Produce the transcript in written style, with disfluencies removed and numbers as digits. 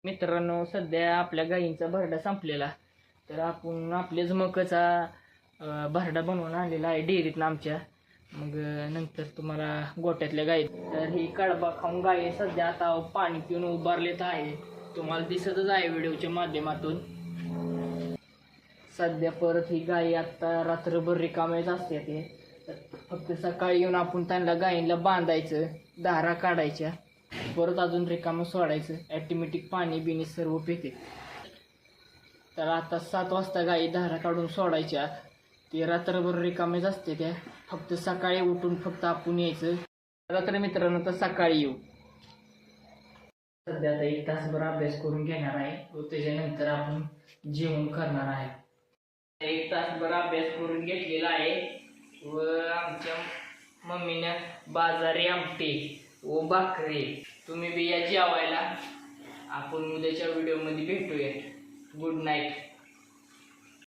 मित्रांनो, सध्या आपल्या गायींचा भरडा संपलेला, तर आपण आपल्याच मकाचा भरडा बनवून आणलेला आहे डेअरीतनं आमच्या. मग नंतर तुम्हाला गोट्यातल्या गायी, तर ही कडबा खाऊन गायी सध्या आता पाणी पिऊन उभारलेत आहे. तुम्हाला दिसतच आहे व्हिडिओच्या माध्यमातून. सध्या परत ही गायी आता रात्रभर रिकामेच असते ते, फक्त सकाळी येऊन आपण त्यांना गायींना बांधायचं, धारा काढायच्या, परत अजून रिकामं सोडायचं. ॲटोमॅटिक पाणी बिणी सर्व पिते. तर आता 7 वाजता गायी धारा काढून सोडायच्या. ते रात्रभर रिकामेच असते त्या, फक्त सकाळी उठून फक्त आपण यायचं. रात्र मित्रांनो, तर सकाळी येऊ. सध्या आता 1 तासभर अभ्यास करून घेणार आहे व त्याच्यानंतर आपण जेवण करणार आहे. 1 तासभर अभ्यास करून घेतलेला आहे व आमच्या मम्मीनं बाजारी आमटे व भाकरी. तुम्ही बी या जेवायला. आपण उद्याच्या व्हिडिओमध्ये भेटूया. Good night.